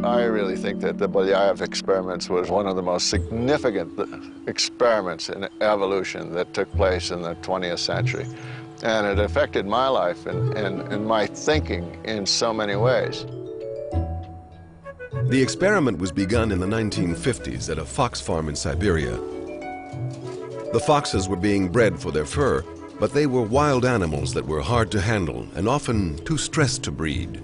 I really think that the Belyaev experiments was one of the most significant experiments in evolution that took place in the 20th century. And it affected my life and my thinking in so many ways. The experiment was begun in the 1950s at a fox farm in Siberia. The foxes were being bred for their fur, but they were wild animals that were hard to handle and often too stressed to breed.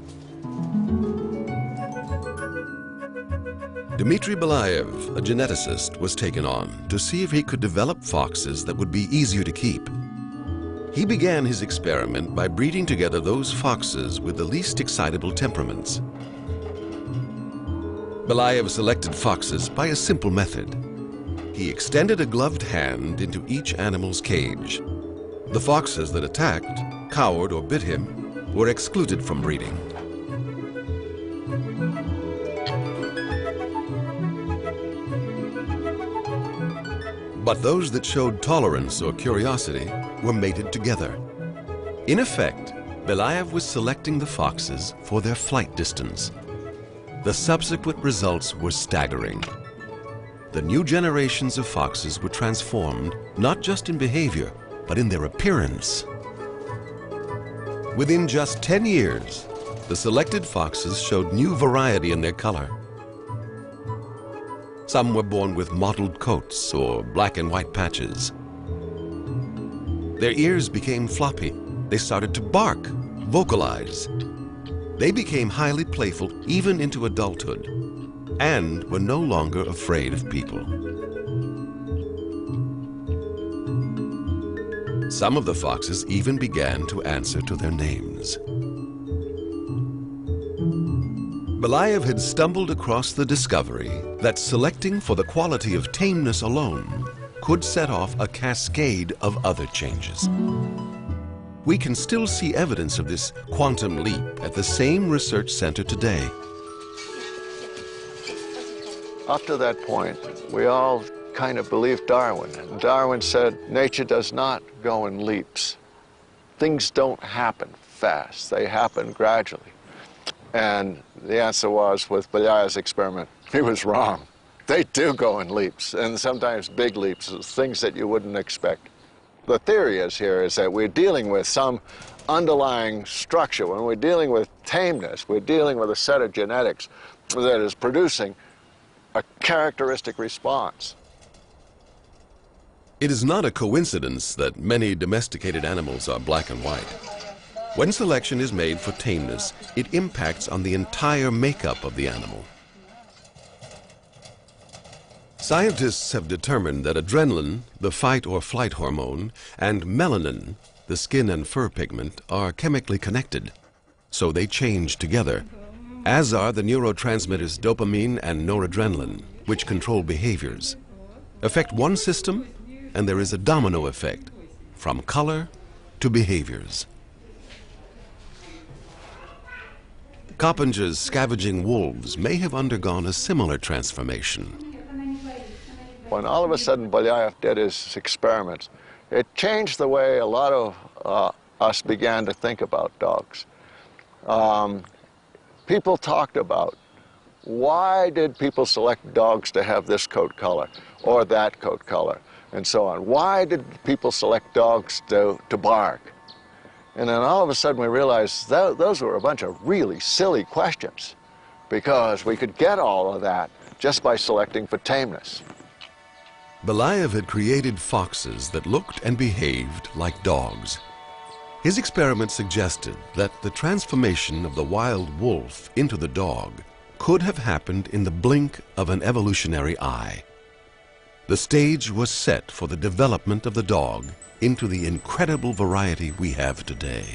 Dmitry Belyaev, a geneticist, was taken on to see if he could develop foxes that would be easier to keep. He began his experiment by breeding together those foxes with the least excitable temperaments. Belyaev selected foxes by a simple method. He extended a gloved hand into each animal's cage. The foxes that attacked, cowered, or bit him were excluded from breeding. But those that showed tolerance or curiosity were mated together. In effect, Belyaev was selecting the foxes for their flight distance. The subsequent results were staggering. The new generations of foxes were transformed not just in behavior, but in their appearance. Within just 10 years, the selected foxes showed new variety in their color. Some were born with mottled coats or black and white patches. Their ears became floppy. They started to bark, vocalize. They became highly playful even into adulthood and were no longer afraid of people. Some of the foxes even began to answer to their names. Belyaev had stumbled across the discovery that selecting for the quality of tameness alone could set off a cascade of other changes. We can still see evidence of this quantum leap at the same research center today. Up to that point, we all kind of believed Darwin. And Darwin said, nature does not go in leaps. Things don't happen fast. They happen gradually. And the answer was, with Belyaev's experiment, he was wrong. They do go in leaps, and sometimes big leaps, things that you wouldn't expect. The theory is that we're dealing with some underlying structure. When we're dealing with tameness, we're dealing with a set of genetics that is producing a characteristic response. It is not a coincidence that many domesticated animals are black and white. When selection is made for tameness, it impacts on the entire makeup of the animal. Scientists have determined that adrenaline, the fight or flight hormone, and melanin, the skin and fur pigment, are chemically connected. So they change together, as are the neurotransmitters dopamine and noradrenaline, which control behaviors. Affect one system, and there is a domino effect, from color to behaviors. Coppinger's scavenging wolves may have undergone a similar transformation. When all of a sudden Belyaev did his experiments, it changed the way a lot of us began to think about dogs. People talked about, why did people select dogs to have this coat color or that coat color and so on? Why did people select dogs to bark? And then all of a sudden we realized those were a bunch of really silly questions, because we could get all of that just by selecting for tameness. Belyaev had created foxes that looked and behaved like dogs. His experiment suggested that the transformation of the wild wolf into the dog could have happened in the blink of an evolutionary eye. The stage was set for the development of the dog into the incredible variety we have today.